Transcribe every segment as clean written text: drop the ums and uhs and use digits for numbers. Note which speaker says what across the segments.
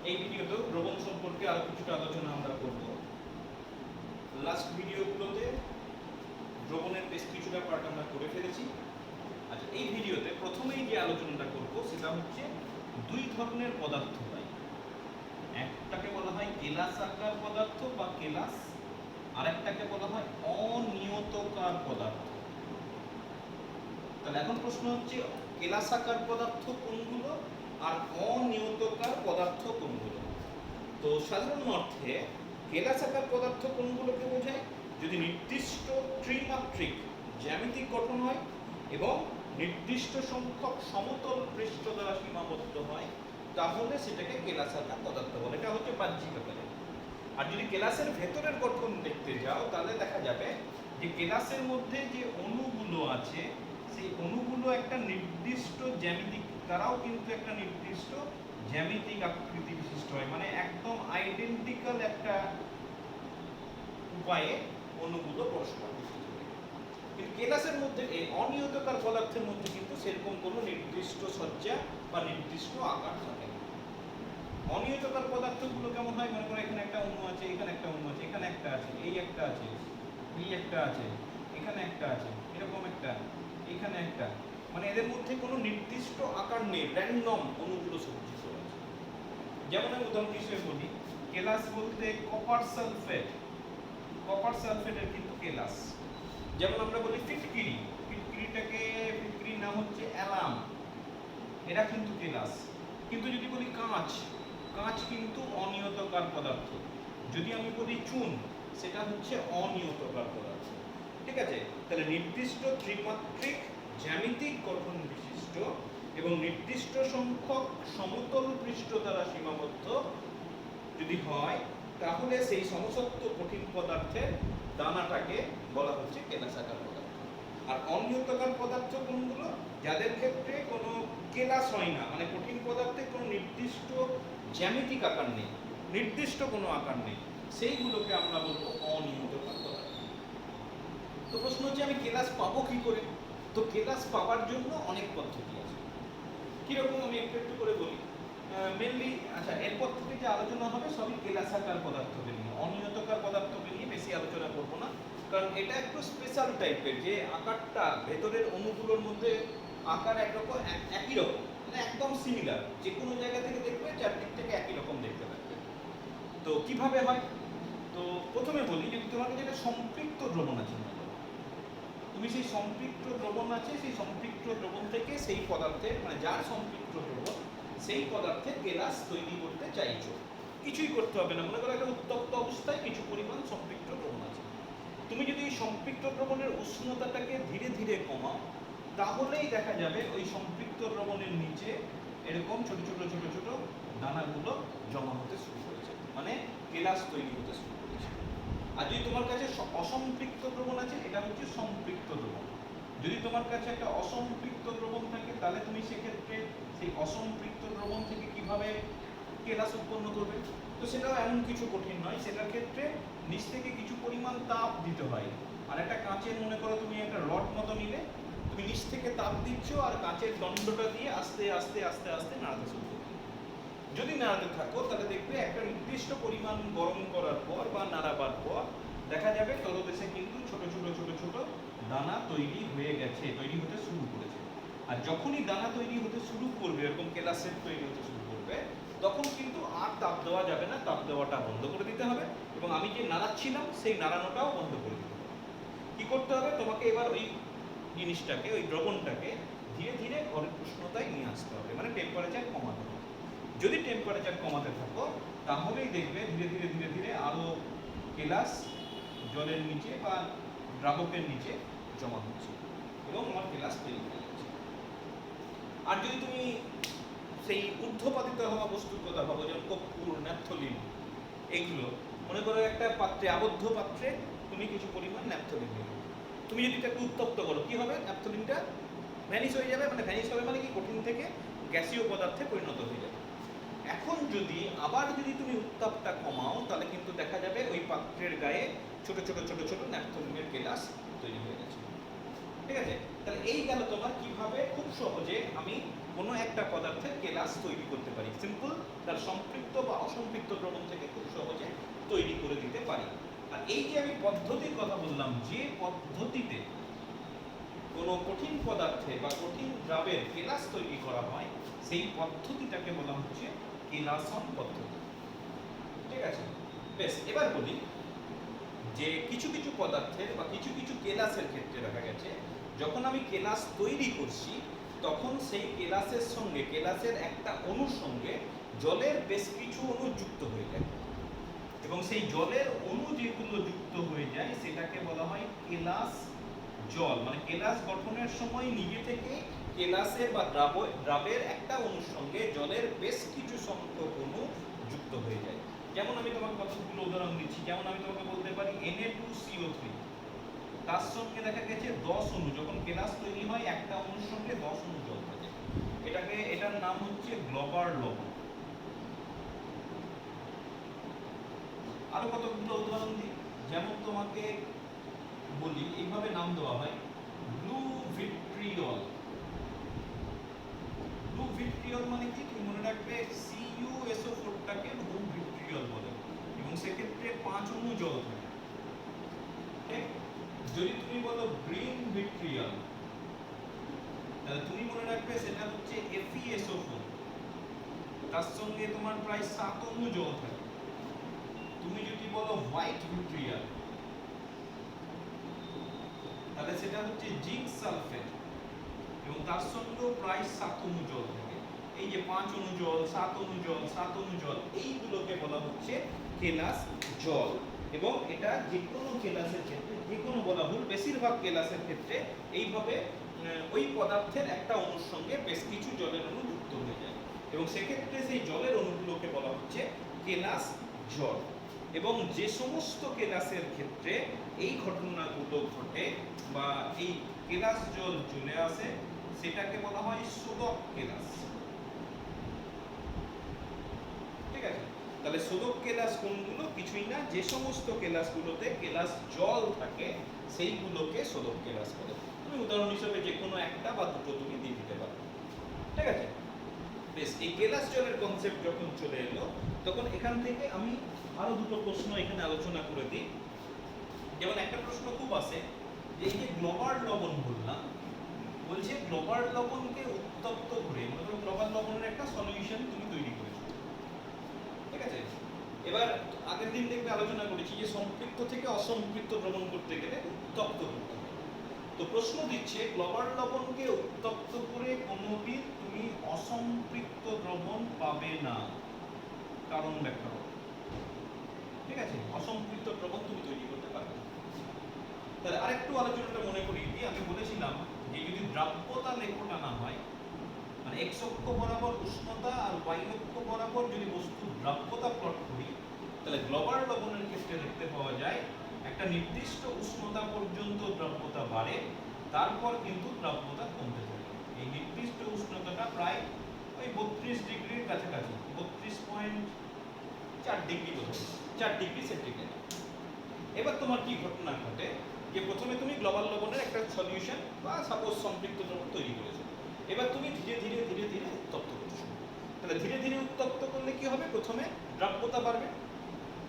Speaker 1: এই ভিডিওতেও দ্রবণ সম্পর্কে আরো কিছুটা আলোচনা আমরা করব। লাস্ট ভিডিওগুলোতে দ্রবণের বেশ কিছুটা পার্ট আমরা করে ফেলেছি। আচ্ছা, এই ভিডিওতে প্রথমেই যে আলোচনাটা করব সেটা হচ্ছে দুই ধরনের পদার্থ হয়। একটাকে বলা হয় কেলাসাকার পদার্থ বা কেলাস, আর একটাকে বলা হয় অনিয়তকার পদার্থ। তাহলে এখন প্রশ্ন হচ্ছে কেলাসাকার পদার্থ কোনগুলো আর অনিয়তকার পদার্থ কোনগুলো। তো সাধারণ অর্থে কেলাসাকার পদার্থ কোনগুলোকে বোঝায়? যদি নির্দিষ্ট ত্রিমাত্রিক জ্যামিতিক গঠন হয় এবং নির্দিষ্ট সংখ্যক সমতল পৃষ্ঠ দ্বারা সীমাবদ্ধ হয়, তাহলে সেটাকে কেলাসাকার পদার্থ বলে। এটা হচ্ছে বাহ্যিক আকারে। আর যদি কেলাসের ভেতরের গঠন দেখতে যাও, তাহলে দেখা যাবে যে কেলাসের মধ্যে যে অণুগুলো আছে, সেই অণুগুলো একটা নির্দিষ্ট জ্যামিতিক, তারাও কিন্তু একটা নির্দিষ্ট জ্যামিতিক আকৃতি বিশিষ্ট হয়, মানে একদম আইডেন্টিক্যাল একটা উপায়ে অণুগুলো পরস্পর বিশিষ্ট। কিন্তু কেলাসের মধ্যে এই অনিয়তকার পদার্থের মধ্যে কিন্তু সেরকম কোনো নির্দিষ্ট সজ্জা বা নির্দিষ্ট আকার থাকে না। অনিয়তকার পদার্থগুলো কেমন হয়? মনে করো এখানে একটা অণু আছে, এখানে একটা অণু আছে, এখানে একটা আছে, এই একটা আছে, এই একটা আছে, এখানে একটা আছে, এরকম একটা, এখানে একটা, মানে এদের মধ্যে কোনো নির্দিষ্ট আকার নেই, র্যান্ডম অণুগুলো সজ্জিত আছে। যেমন আমি উদাহরণ হিসেবে বলি, কেলাস বলতে কপার সালফেট, কপার সালফেটের কিন্তু কেলাস। যেমন আমরা বলি ফিটকিরি, ফিটকিরির নাম হচ্ছে অ্যালাম, এরা কিন্তু কেলাস। কিন্তু যদি বলি কাঁচ, কাঁচ কিন্তু অনিয়তকার পদার্থ। যদি আমি বলি চুন, সেটা হচ্ছে অনিয়তকার পদার্থ। ঠিক আছে? তাহলে নির্দিষ্ট ত্রিমাত্রিক জ্যামিতিক গঠন বিশিষ্ট এবং নির্দিষ্ট সংখ্যক সমতল পৃষ্ঠ দ্বারা সীমাবদ্ধ যদি হয়, তাহলে সেই সমসত্ব কঠিন পদার্থের দানাটাকে বলা হচ্ছে কেলাসাকার পদার্থ। আর অনিয়তকার পদার্থ কোনগুলো? যাদের ক্ষেত্রে কোনো কেলাস হয় না, মানে কঠিন পদার্থে কোনো নির্দিষ্ট জ্যামিতিক আকার নেই, নির্দিষ্ট কোনো আকার নেই, সেইগুলোকে আমরা বলবো অনিয়তকার পদার্থ। তো প্রশ্ন হচ্ছে আমি কেলাস পাবো কি করে? তো কেলাস পাওয়ার জন্য অনেক পদ্ধতি আছে। কিরকম আমি একটু একটু করে বলি। মেনলি আচ্ছা, এরপর থেকে যে আলোচনা হবে সবই কেলাসাকার পদার্থকে নিয়ে, অনিয়তকার পদার্থকে নিয়ে বেশি আলোচনা করব না, কারণ এটা একটু স্পেশাল টাইপের, যে আকারটা ভেতরের অণুগুলোর মধ্যে আকার একরকম, একই রকম, মানে একদম সিমিলার, যে কোনো জায়গা থেকে দেখবে চারদিক থেকে একই রকম দেখতে থাকবে। তো কিভাবে হয়? তো প্রথমে বলি, যদি তোমার কাছে একটা সম্পৃক্ত দ্রবণ আছে, তুমি সেই সম্পৃক্ত দ্রবণ আছে, সেই সম্পৃক্ত দ্রবণ থেকে সেই পদার্থের, মানে যার সম্পৃক্ত দ্রবণ, সেই পদার্থের কেলাস তৈরি করতে চাইছো। কিছুই করতে হবে না, মনে করো একটা উত্তপ্ত অবস্থায় কিছু পরিমাণ সম্পৃক্ত দ্রবণ আছে। তুমি যদি এই সম্পৃক্ত দ্রবণের উষ্ণতাটাকে ধীরে ধীরে কমাও, তাহলেই দেখা যাবে ওই সম্পৃক্ত দ্রবণের নিচে এরকম ছোট ছোট ছোট ছোট দানাগুলো জমা হতে শুরু করেছে, মানে কেলাস তৈরি হতে শুরু করেছে। আর যদি তোমার কাছে অসম্পৃক্ত দ্রবণ আছে, এটা হচ্ছে সম্পৃক্ত দ্রবণ। যদি তোমার কাছে একটা অসম্পৃক্ত দ্রবণ থাকে, তাহলে তুমি সেক্ষেত্রে সেই অসম্পৃক্ত দ্রবণ থেকে কিভাবে কেলাস উৎপন্ন করবে? তো সেটাও এমন কিছু কঠিন নয়, সেটার ক্ষেত্রে নিচ থেকে কিছু পরিমাণ তাপ দিতে হয়। আর একটা কাঁচের, মনে করো তুমি একটা রড মতো নিলে, তুমি নিচ থেকে তাপ দিচ্ছ আর কাঁচের দণ্ডটা দিয়ে আস্তে আস্তে আস্তে আস্তে নাড়াতে শুরু করবে। যদি নাড়াতে থাকো, তাহলে দেখবে একটা নির্দিষ্ট পরিমাণ গরম করার পর বা নাড়াবার পর দেখা যাবে তলদেশে কিন্তু ছোট ছোট ছোট ছোট দানা তৈরি হয়ে গেছে, তৈরি হতে শুরু করেছে। আর যখনই দানা তৈরি হতে শুরু করবে, এরকম কেলাসেট তৈরি হতে শুরু করবে, তখন কিন্তু আর তাপ দেওয়া যাবে না, তাপ দেওয়াটা বন্ধ করে দিতে হবে, এবং আমি যে নাড়াচ্ছিলাম সেই নাড়ানোটাও বন্ধ করে দিতে হবে। কি করতে হবে? তোমাকে এবার ওই জিনিসটাকে, ওই দ্রবণটাকে ধীরে ধীরে ঘরের উষ্ণতায় নিয়ে আসতে হবে, মানে টেম্পারেচার কমাতে হবে। যদি টেম্পারেচার কমাতে থাকো, তাহলেই দেখবে ধীরে ধীরে ধীরে ধীরে আরও কেলাস জলের নিচে বা দ্রাবকের নিচে জমা হচ্ছে এবং আমার কেলাস তৈরি হয়ে যাচ্ছে। আর যদি তুমি সেই ঊর্ধ্বপাতিত হওয়া বস্তুর কথা ভাবো, যেমন কর্পূর, ন্যাপথলিন, এগুলো মনে করো একটা পাত্রে, আবদ্ধ পাত্রে তুমি কিছু পরিমাণ ন্যাপথলিন নিলে, তুমি যদি এটাকে উত্তপ্ত করো, কি হবে? ন্যাপথলিনটা ভ্যানিশ হয়ে যাবে, মানে ভ্যানিশ হবে মানে কি, কঠিন থেকে গ্যাসীয় পদার্থে পরিণত হয়ে যাবে। এখন যদি আবার যদি তুমি উত্তাপটা কমাও, তাহলে কিন্তু দেখা যাবে ওই পাত্রের গায়ে ছোট ছোট ছোট ছোট ন্যাপথলিনের কেলাস তৈরি হয়ে গেছে। ঠিক আছে? তাহলে এই গেল তোমার কিভাবে খুব সহজে আমি কোনো একটা পদার্থের কেলাস তৈরি করতে পারি। সিম্পল, তার সম্পৃক্ত বা অসম্পৃক্ত দ্রবণ থেকে খুব সহজে তৈরি করে দিতে পারি। আর এই যে আমি পদ্ধতির কথা বললাম, যে পদ্ধতিতে কোনো কঠিন পদার্থে বা কঠিন দ্রবের কেলাস তৈরি করা হয়, সেই পদ্ধতিটাকে বলা হচ্ছে কেলাসন পদ্ধতি। ঠিক আছে, বেশ, এবার বলি যে কিছু কিছু পদার্থের বা কিছু কিছু কেলাসের ক্ষেত্রে দেখা গেছে যখন আমি কেলাস তৈরি করছি তখন সেই কেলাসের সঙ্গে, কেলাসের একটা অণুর সঙ্গে জলের বেশ কিছু অণু যুক্ত হয়ে যায়, এবং সেই জলের অণু যেগুলো যুক্ত হয়ে যায় সেটাকে বলা হয় কেলাস জল। মানে কেলাস গঠনের সময় নিজে থেকে কেলাসের বা দ্রাবের একটা অণুর সঙ্গে জলের বেশ কিছু সংখ্যক অণু যুক্ত হয়ে যায়। যেমন আমি তোমাকে কতগুলো উদাহরণ দিচ্ছি, যেমন আমি তোমাকে বলতে পারি Na2CO3, তার সঙ্গে দেখা গেছে 10 অণু, যখন কেলাস তৈরি হয় একটা অণুর সঙ্গে 10 অণু জল থাকে, এটার নাম হচ্ছে গ্লোবার লবণ। আরো কতগুলো উদাহরণ দিই, যেমন তোমাকে বলি এইভাবে নাম দেওয়া হয় ব্লু ভিট্রিয়ল। ব্লু ভিট্রিয়ল মানে কি, তুমি মনে রাখবে CuSO4 টাকে ব্লু ভিট্রিয়ল বলে, এবং সেক্ষেত্রে 5 অণু জল থাকে। ঠিক, যদি তুমি বলো গ্রিন ভিট্রিয়ল তাহলে তুমি মনে রাখবে সেটা হচ্ছে FeSO4, তার সঙ্গে তোমার প্রায় 7 অণু জল থাকে। তুমি যদি বলো হোয়াইট ভিট্রিয়ল তাহলে সেটা হচ্ছে জিঙ্ক সালফেট, এবং তার সঙ্গেও প্রায় 7 অণু জল থাকে। এই যে 5 অণু জল, 7 অণু জল, 7 অণু জল, এইগুলোকে বলা হচ্ছে কেলাস জল। এবং এটা যে কোনো কেলাসের ক্ষেত্রে, যে কোনো বলা ভুল, বেশিরভাগ কেলাসের ক্ষেত্রে এইভাবে ওই পদার্থের একটা অণুর সঙ্গে বেশ কিছু জলের অণু যুক্ত হয়ে যায়, এবং সেক্ষেত্রে সেই জলের অণুগুলোকে বলা হচ্ছে কেলাস জল। এবং যে সমস্ত কেলাসের ক্ষেত্রে এই ঘটনাগুলো ঘটে বা এই কেলাস জল চলে আসে সেটাকে বলা হয় শোধক কেলাস। ঠিক আছে, তাহলে শোধক কেলাস কোনগুলো? কিছুই না, যে সমস্ত কেলাসগুলোতে কেলাস জল থাকে সেইগুলোকে শোধক কেলাস বলে। তুমি উদাহরণ হিসেবে যে কোনো একটা বা দুটো তুমি দিয়ে দিতে পারো। ঠিক আছে, বেশ, এই কেলাস জলের কনসেপ্ট যখন চলে এলো তখন এখান থেকে আমি আরো দুটো প্রশ্ন এখানে আলোচনা করে দিই। যেমন একটা প্রশ্ন খুব আসে যে এই যে গ্লোবাল লবণ বললাম, বলছে গ্লোবাল লবণকে উত্তপ্ত করে, মানে গ্লোবাল লবণের একটা সলিউশন তুমি তৈরি করেছো। ঠিক আছে, এবার আগের দিন দেখবে আলোচনা করেছি যে সম্পৃক্ত থেকে অসম্পৃক্ত দ্রবণ করতে গেলে উত্তপ্ত করতে হবে। তো প্রশ্ন দিচ্ছে গ্লোবাল লবণকে উত্তপ্ত করে কোনোদিন তুমি অসম্পৃক্ত দ্রবণ পাবে না, কারণ ব্যাখ্যা করো। ঠিক আছে, অসম্পৃক্ত দ্রবণ তুমি তৈরি করতে পারবে না। তাহলে আরেকটু আলোচনাটা মনে করিয়ে দিই, আমি বলেছিলাম যে যদি দ্রাব্যতা লেখটা না হয়, মানে x অক্ষ বরাবর উষ্ণতা আর y অক্ষ বরাবর যদি বস্তুর দ্রাব্যতা প্লট করি, তাহলে গ্লোবাল লবণের ক্ষেত্রে দেখতে পাওয়া যায় একটা নির্দিষ্ট উষ্ণতা পর্যন্ত দ্রাব্যতা বাড়ে, তারপর কিন্তু দ্রাব্যতা কমতে থাকে। এই নির্দিষ্ট উষ্ণতাটা প্রায় ওই 32 ডিগ্রির কাছাকাছি, 32.4 ডিগ্রি বোধহয়, 4 ডিগ্রি সেন্টিগ্রেড। এবার তোমার কি ঘটনা ঘটে যে প্রথমে তুমি গ্লোবাল লবণের একটা সলিউশন বা সাপোজ সম্পৃক্ত দ্রবণ তৈরি করেছো, এবার তুমি ধীরে ধীরে ধীরে ধীরে উত্তপ্ত করছো। তাহলে ধীরে ধীরে উত্তপ্ত করলে কি হবে? প্রথমে দ্রাব্যতা বাড়বে,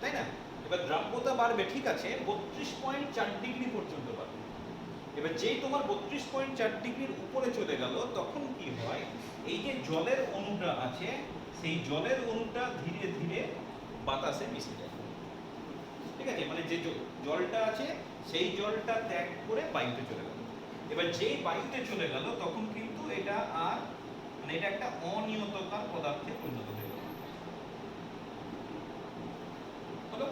Speaker 1: তাই না? এবার দ্রাব্যতা বাড়বে, ঠিক আছে, 32.4 ডিগ্রি পর্যন্ত বাড়বে। এবার যেই তোমার 32.4 ডিগ্রির উপরে চলে গেল তখন কি হয়, এই যে জলের অণুটা আছে সেই জলের অণুটা ধীরে ধীরে বাতাসে মিশে যায়। ঠিক আছে, মানে যে জলটা আছে সেই জলটা ত্যাগ করে বায়ুতে চলে গেল। এবার যেই বায়ুতে চলে গেল তখন কিন্তু এটা আর, মানে এটা একটা অনিয়তকার পদার্থে পরিণত হয়ে গেল। হলো,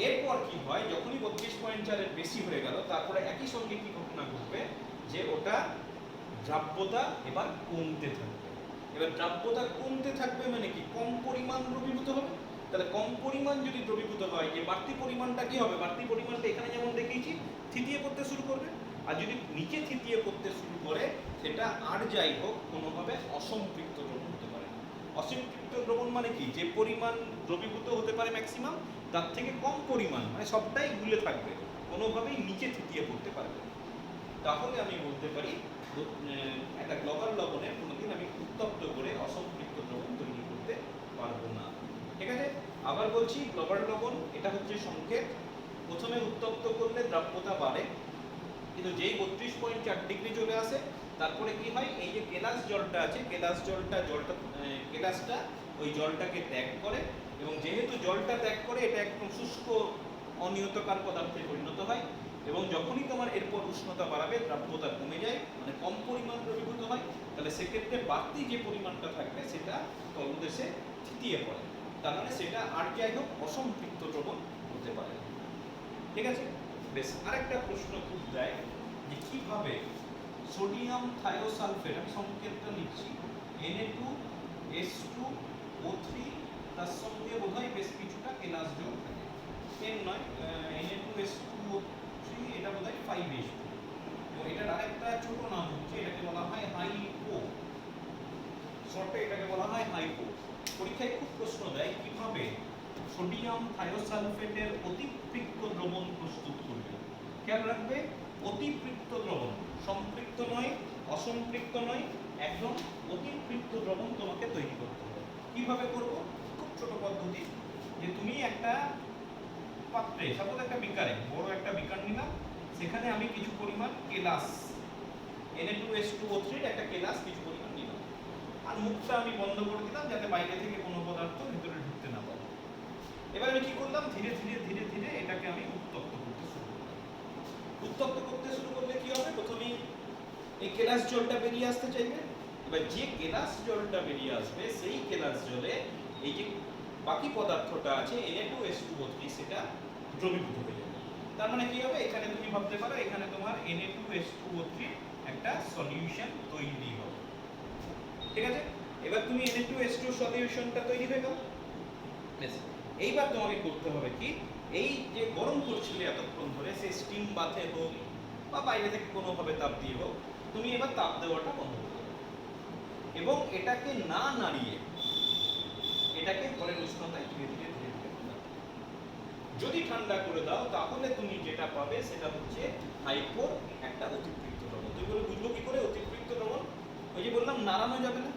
Speaker 1: এরপর কি হয়, যখনই 32.4 এর বেশি হয়ে গেল তারপরে একই সঙ্গে কি ঘটনা ঘটবে, যে ওটা দ্রাব্যতা এবার কমতে থাকবে। এবার দ্রাব্যতা কমতে থাকবে মানে কি, কম পরিমাণ দ্রবীভূত হবে। তাহলে কম পরিমাণ যদি দ্রবীভূত হয়, যে বাড়তি পরিমাণটা কি হবে, বাড়তি পরিমাণটা এখানে যেমন দেখিয়েছি থিতিয়ে পড়তে শুরু করবে, আর যদি নিচে থিতিয়ে পড়তে শুরু করে সেটা আর যাই হোক কোনোভাবে অসম্পৃক্ত দ্রবণ হতে পারে। অসম্পৃক্ত দ্রবণ মানে কি, যে পরিমাণ দ্রবীভূত হতে পারে ম্যাক্সিমাম তার থেকে কম পরিমাণ, মানে সবটাই গুলে থাকবে, কোনোভাবেই নিচে থিতিয়ে পড়তে পারবে। তাহলে আমি বলতে পারি একটা গ্লোবাল লবণের কোনোদিন আমি উত্তপ্ত করে অসম্পৃক্ত দ্রবণ তৈরি করতে পারবো না। ঠিক আছে, আবার বলছি, গ্লোবাল লবণ এটা হচ্ছে সংকেত। প্রথমে উত্তপ্ত করলে দ্রাব্যতা বাড়ে, কিন্তু যেই 32.4 ডিগ্রি চলে আসে তারপরে কি হয়, এই যে কেলাস জলটা আছে, কেলাসটা ওই জলটাকে ত্যাগ করে, এবং যেহেতু জলটা ত্যাগ করে এটা একদম শুষ্ক অনিয়তকার পদার্থে পরিণত হয়, এবং যখনই তোমার এরপর উষ্ণতা বাড়াবে দ্রাব্যতা কমে যায়, মানে কম পরিমাণ দ্রবীভূত হয়, তাহলে সেক্ষেত্রে বাড়তি যে পরিমাণটা থাকবে সেটা তলদেশে থিতিয়ে পড়ে, তার মানে সেটা আর যাই হোক অসম্পৃক্ত দ্রবণ হতে পারে। ঠিক আছে, বেশ। আরেকটা প্রশ্ন খুব দেয় যে কিভাবে সোডিয়াম থায়োসালফেট, আমি সংকেতটা লিখছি Na2H2O3, তার সঙ্গে বোধহয় বেশ কিছুটা কেলাস জল থাকে, 10 নয়, Na2H2O3 এটা বোধহয় 5H2, এবং এটার আরেকটা ছোট নাম হচ্ছে, এটাকে বলা হয় হাইপো, শর্টে এটাকে বলা হয় হাইপো। পরীক্ষায় খুব প্রশ্ন দেয় কিভাবে সোডিয়াম থায়োসালফেটের অতিপৃক্ত দ্রবণ প্রস্তুত করবে। খেয়াল রাখবে, অতিপৃক্ত দ্রবণ, সম্পৃক্ত নয়, অসম্পৃক্ত নয়, একদম অতিপৃক্ত দ্রবণ তোমাকে তৈরি করতে হবে। কিভাবে করব? খুব ছোট পদ্ধতি, যে তুমি একটা পাত্রে, সাপোজ একটা বিকারে, বড় একটা বিকার নিলাম, সেখানে আমি কিছু পরিমাণ কেলাস, Na2H2O3 একটা কেলাস কিছু পরিমাণ নিলাম, আর মুখটা আমি বন্ধ করে দিলাম যাতে বাইরে থেকে কোনো পদার্থ ভিতরে ঢুকতে না পারে। এবার আমি কি করলাম, ধীরে ধীরে ধীরে ধীরে এটাকে আমি উত্তপ্ত করতে শুরু করলাম। উত্তপ্ত করতে শুরু করলে কি হবে, প্রথমেই এই কেলাস জলটা বেরিয়ে আসতে চাইবে। এবার যে কেলাস জলটা বেরিয়ে আসবে সেই কেলাস জলে এই যে বাকি পদার্থটা আছে Na2H2O3 সেটা দ্রবীভূত হয়ে যাবে। তার মানে কি হবে, এখানে তুমি ভাবতে পারো এখানে তোমার Na2H2O3 একটা সলিউশন তৈরি হবে। ঠিক আছে, এবার তুমি Na2H2 সলিউশনটা তৈরি হয়ে গেল। এইবার তোমাকে করতে হবে কি, এই যে গরম করছিলে এতক্ষণ ধরে, সে স্টিম বাথে হোক বা বাইরে থেকে কোনোভাবে তাপ দিয়ে হোক, তুমি এবার তাপ দেওয়াটা বন্ধ করে দেবে, এবং এটাকে না নাড়িয়ে এটাকে ঘরের উষ্ণতায় ধীরে ধীরে ধীরে ধীরে ঠান্ডা। যদি ঠান্ডা করে দাও তাহলে তুমি যেটা পাবে সেটা হচ্ছে হাইপোর একটা অতিপৃক্ত দ্রবণ। তুমি বলে বুঝবো কি করে অতিপৃক্ত দ্রবণ? ওই যে বললাম নাড়ানো যাবে না।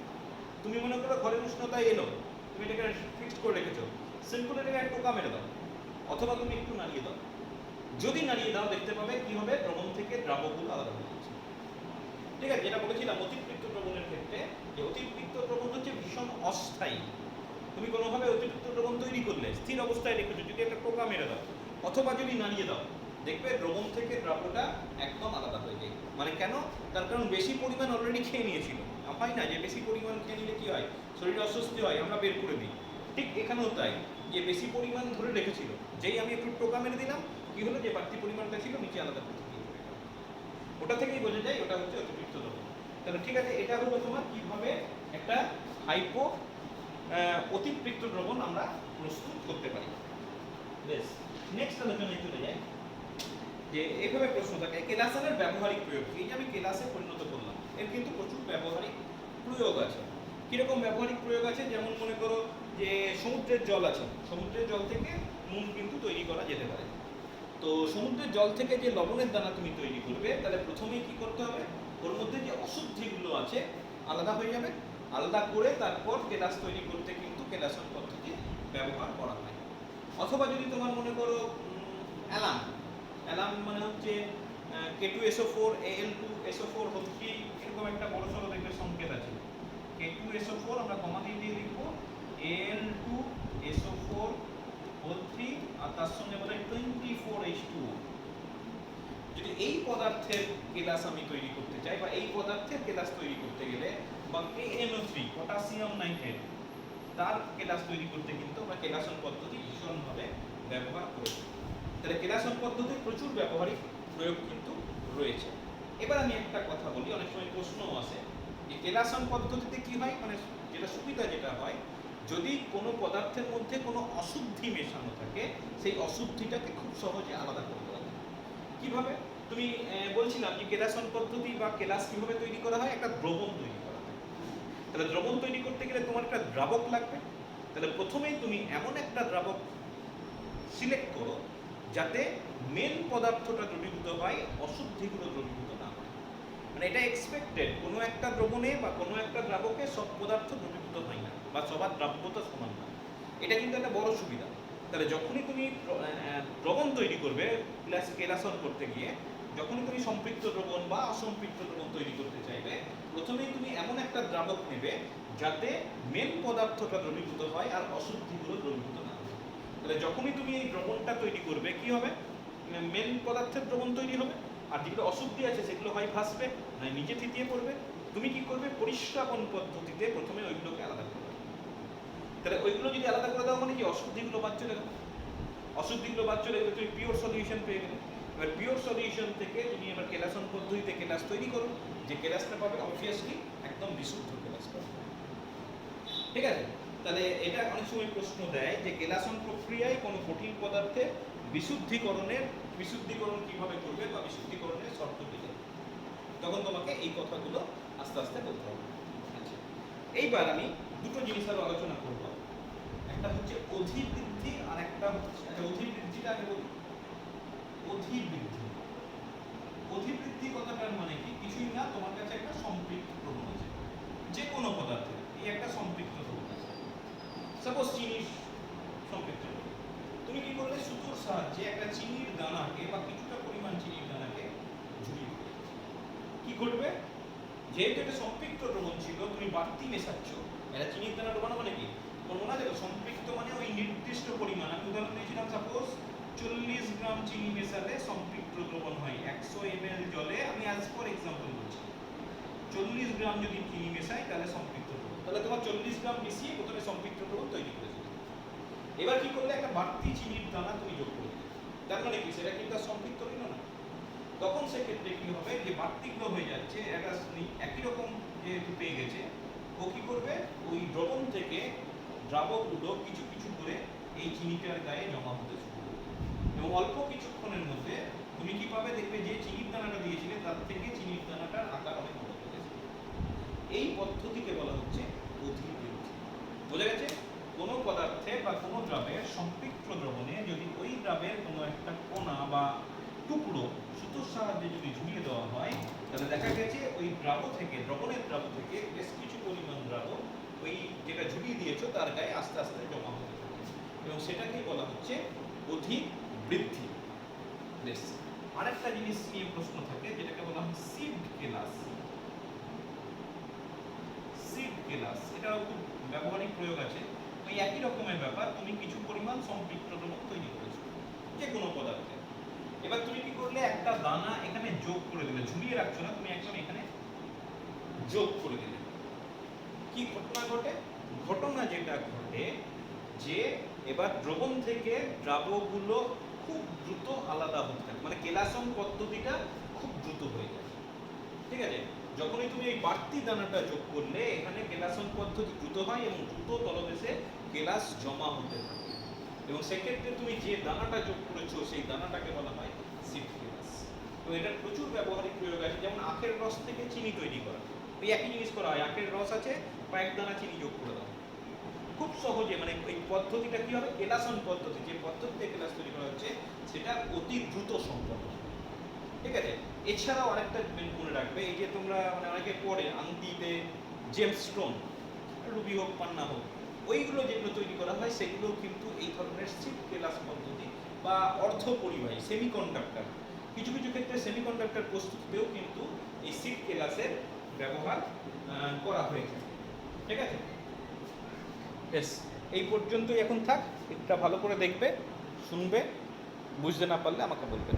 Speaker 1: তুমি মনে করো ঘরের উষ্ণতায় এলো, তুমি এটাকে ফিক্সড করে রেখেছো, সিম্পল এটাকে এক টোকা মেরে দাও, অথবা তুমি একটু নাড়িয়ে দাও। যদি নাড়িয়ে দাও দেখতে পাবে কি হবে, দ্রবণ থেকে দ্রাবকগুলো আলাদা হয়ে যাচ্ছে। ঠিক আছে, যেটা বলেছিলাম অতিপৃক্ত দ্রবণের ক্ষেত্রে, যে অতিপৃক্ত দ্রবণ হচ্ছে ভীষণ অস্থায়ী। তুমি কোনোভাবে অতিরিক্ত দ্রবণ তৈরি করলে স্থির অবস্থায় রেখেছো, যদি একটা টোকা মেরে দাও অথবা যদি নাড়িয়ে দাও, দেখবে দ্রবণ থেকে দ্রাবকটা একদম আলাদা হয়ে যায়। মানে কেন? তার কারণ বেশি পরিমাণ অলরেডি খেয়ে নিয়েছিল। হয় না যে বেশি পরিমাণ খেয়ে নিলে কি হয়, শরীরে অস্বস্তি হয়, আমরা বের করে দিই। ঠিক এখানেও তাই, যে বেশি পরিমাণ ধরে রেখেছিল, যেই আমি একটু টোকা মেরে দিলাম, কি হলো, যে বাড়তি পরিমাণটা ছিল নিচে আলাদা করে দিয়ে চলে গেল। ওটা থেকেই বোঝা যায় ওটা হচ্ছে অতিরিক্ত দ্রবণ। তাহলে ঠিক আছে, এটা হলো তোমার কিভাবে একটা হাইপো অতিপৃক্ত দ্রবণ আমরা প্রস্তুত করতে পারি। বেশ, নেক্সট আলোচনায় চলে যাই, যে এইভাবে প্রশ্ন থাকে কেলাসের ব্যবহারিক প্রয়োগ। এই যে আমি কেলাসে পরিণত করলাম, এর কিন্তু প্রচুর ব্যবহারিক প্রয়োগ আছে। কিরকম ব্যবহারিক প্রয়োগ আছে? যেমন মনে করো যে সমুদ্রের জল আছে, সমুদ্রের জল থেকে নুন কিন্তু তৈরি করা যেতে পারে। তো সমুদ্রের জল থেকে যে লবণের দানা তুমি তৈরি করবে, তাহলে প্রথমেই কি করতে হবে, ওর মধ্যে যে অশুদ্ধিগুলো আছে আলাদা হয়ে যাবে। আলাদা করে তারপর কেলাস তৈরি করতে কিন্তু কেলাসন পদ্ধতি ব্যবহার করা হয়। অথবা যদি তোমার মনে করো অ্যালাম, অ্যালাম মানে হচ্ছে K2SO4 Al2SO4O3, এরকম একটা বড় সড়ো দেখবে সংকেত আছে, K2SO4 আমরা কমা দিয়ে লিখবো Al2SO4O3, আর তার সঙ্গে বলে 24H2O। যদি এই পদার্থের কেলাস আমি তৈরি করতে চাই, বা এই পদার্থের কেলাস তৈরি করতে গেলে, বা KNO3 পটাশিয়াম নাইট্রেট, তার কেলাস তৈরি করতে কিন্তু আমরা কেলাসন পদ্ধতি ভীষণভাবে ব্যবহার করি। তাহলে কেলাসন পদ্ধতির প্রচুর ব্যবহারিক প্রয়োগ কিন্তু রয়েছে। এবার আমি একটা কথা বলি, অনেক সময় প্রশ্নও আসে যে কেলাসন পদ্ধতিতে কি হয়, মানে যেটা সুবিধা যেটা হয়, যদি কোনো পদার্থের মধ্যে কোনো অশুদ্ধি মেশানো থাকে, সেই অশুদ্ধিটাকে খুব সহজে আলাদা করে দেওয়া যায়। কিভাবে? তুমি বলছিলাম যে কেলাসন পদ্ধতি বা কেলাস কিভাবে তৈরি করা হয়, একটা দ্রবণ তৈরি করা হয়। তাহলে দ্রবণ তৈরি করতে গেলে তোমার একটা দ্রাবক লাগবে। তাহলে প্রথমেই তুমি এমন একটা দ্রাবক সিলেক্ট করো যাতে মেন পদার্থটা দ্রবীভূত হয়, অশুদ্ধিগুলো দ্রবীভূত না হয়। মানে এটা এক্সপেক্টেড, কোনো একটা দ্রবণে বা কোনো একটা দ্রাবকে সব পদার্থ দ্রবীভূত হয় না বা সবার দ্রাব্যতা সমান না। এটা কিন্তু একটা বড় সুবিধা। তাহলে যখনই তুমি দ্রবণ তৈরি করবে কেলাসন করতে গিয়ে, যখনই তুমি সম্পৃক্ত দ্রবণ বা অসম্পৃক্ত দ্রবণ তৈরি করতে চাইবে, প্রথমেই তুমি এমন একটা দ্রাবক নেবে যাতে মেন পদার্থটা দ্রবীভূত হয় আর অশুদ্ধিগুলো দ্রবীভূত না হয়। তাহলে যখনই তুমি এই দ্রবণটা তৈরি করবে কি হবে, মেন পদার্থের দ্রবণ তৈরি হবে, আর যেগুলো অশুদ্ধি আছে সেগুলো হয় ভাসবে নয় নিচে থিতিয়ে পড়বে। তুমি কি করবে, পরিষ্কাপন পদ্ধতিতে প্রথমে ওইগুলোকে আলাদা করবে। তাহলে ওইগুলো যদি আলাদা করে দাও মানে কি, অশুদ্ধিগুলো বাদ চলে গেল, অশুদ্ধিগুলো বাদ চলে গেলে তুমি পিওর সলিউশন পেয়ে গেলে। এবার পিওর সলিউশন থেকে তুমি এবার কেলাসন পদ্ধতিতে কেলাস তৈরি করো, যে কেলাসটা পাবে অবভিয়াসলি একদম বিশুদ্ধ কেলাস পাবে। ঠিক আছে, তাহলে এটা অনেক সময় প্রশ্ন দেয় যে কেলাসন প্রক্রিয়ায় কোনো কঠিন পদার্থে বিশুদ্ধিকরণ কিভাবে করবে বা বিশুদ্ধিকরণের শর্ত কি দেবে, তখন তোমাকে এই কথাগুলো আস্তে আস্তে বলতে হবে। আচ্ছা, এইবার আমি দুটো জিনিস আরো আলোচনা করব। একটা হচ্ছে অধিবৃদ্ধি আর একটা হচ্ছে, অধিবৃদ্ধিটা আগে বলি। অধিবৃদ্ধি কথাটার মানে কি, কিছুই না, তোমার কাছে একটা সম্পৃক্ত দ্রবণ আছে যে কোনো পদার্থে, এই একটা সম্পৃক্ত দ্রবণ আছে, সাপোজ চিনির সম্পৃক্ত দ্রবণ। তুমি কি করলে, সুতোর সাহায্যে একটা চিনির দানাকে বা কিছুটা পরিমাণ চিনির দানাকে ঝুলিয়ে দিলে। কি করবে, যেহেতু এটা সম্পৃক্ত দ্রবণ ছিল, তুমি বাড়তি মেশাচ্ছ। এটা চিনির দানা ডোবানো মানে কি, বলবো না দেখো, সম্পৃক্ত মানে ওই নির্দিষ্ট পরিমাণ। আমি উদাহরণ দিয়েছিলাম, সাপোজ 40 গ্রাম চিনি মেশালে সম্পৃক্ত দ্রবণ হয় 100 ml জলে। আমি আজ ফর এক্সাম্পল বলছি, 40 গ্রাম যদি চিনি মেশাই তাহলে সম্পৃক্ত দ্রবণ, তাহলে তোমার 40 গ্রাম মিশিয়ে প্রথমে সম্পৃক্ত দ্রবণ তৈরি করেছিল। এবার কি করলে, একটা বাড়তি চিনির দানা তুমি যোগ করে দিলে, তার মানে কি, সেটা কিন্তু সম্পৃক্ত হইল না। তখন সেক্ষেত্রে কি হবে, যে বাড়তিগুলো হয়ে যাচ্ছে, একটা একই রকম যেহেতু পেয়ে গেছে, ও কি করবে, ওই দ্রবণ থেকে দ্রাবকগুলো কিছু কিছু করে এই চিনিটার গায়ে জমা হতে শুরু করবে, এবং অল্প কিছুক্ষণের মধ্যে তুমি কি পাবে, দেখবে যে চিনির দানাটা দিয়েছিলে তার থেকে চিনির দানাটার আকার অনেক বড় হয়ে গেছে। এই পদ্ধতিকে বলা হচ্ছে অধিবৃদ্ধি। বোঝা গেছে? কোনো পদার্থে বা কোনো দ্রবের সম্পৃক্ত দ্রবণে যদি ওই দ্রবের কোনো একটা কণা বা টুকরো সুতোর সাহায্যে যদি ঝুলিয়ে দেওয়া হয়, তাহলে দেখা গেছে ওই দ্রবণের দ্রাব থেকে বেশ কিছু পরিমাণ দ্রাব ওই যেটা ঝুলিয়ে দিয়েছো তার গায়ে আস্তে আস্তে জমা হতে থাকে, এবং সেটাকেই বলা হচ্ছে অধিবৃদ্ধি। বেশ, আরেকটা জিনিস নিয়ে প্রশ্ন থাকে যেটাকে বলা হয় সিড কেলাস। সিড কেলাস, এটা খুব ব্যবহারিক প্রয়োগ আছে। ওই একই রকমের ব্যাপার, তুমি কিছু পরিমাণ সম্পৃক্ত দ্রবণ তৈরি করেছো যে কোনো পদার্থে। এবার তুমি কি করলে, একটা দানা এখানে যোগ করে দিলে, ঝুলিয়ে রাখছো না, তুমি একদম এখানে যোগ করে দিলে। কি ঘটনা ঘটে, ঘটনা যেটা ঘটে যে এবার দ্রবণ থেকে দ্রাবকগুলো খুব দ্রুত আলাদা হতে থাকে, মানে কেলাসন পদ্ধতিটা খুব দ্রুত হয়ে যায়। ঠিক আছে, যখনই তুমি এই বাড়তি দানাটা যোগ করলে, এখানে কেলাসন পদ্ধতি দ্রুত হয় এবং দ্রুত তলদেশে কেলাস জমা হতে থাকে, এবং সেক্ষেত্রে তুমি যে দানাটা যোগ করেছো সেই দানাটাকে বলা হয় সিড কেলাস। তো এটার প্রচুর ব্যবহারিক প্রয়োগ আছে, যেমন আখের রস থেকে চিনি তৈরি করা, ওই একই জিনিস করা হয়। আখের রস আছে, কয়েক দানা চিনি যোগ করে দাও, খুব সহজে, মানে এই পদ্ধতিটা কি হবে, কেলাসন পদ্ধতি, যে পদ্ধতিতে কেলাস তৈরি করা হচ্ছে সেটা অতি দ্রুত সম্পন্ন। ঠিক আছে, এছাড়াও আরেকটা মনে রাখবে, এই যে তোমরা মানে অনেকে পড়ে আংটিতে জেমস স্টোন, রুবি হোক পান্না হোক, ওইগুলো যেগুলো তৈরি করা হয় সেগুলো কিন্তু এই ধরনের সিড কেলাস পদ্ধতি বা অর্ধপরিবাহী সেমিকন্ডাক্টর, কিছু কিছু ক্ষেত্রে সেমিকন্ডাক্টর প্রস্তুতিতেও কিন্তু এই সিড কেলাসের ব্যবহার করা হয়ে থাকে। ঠিক আছে, বেশ, এই পর্যন্তই এখন থাক। এটা ভালো করে দেখবে, শুনবে, বুঝতে না পারলে আমাকে বলবেন।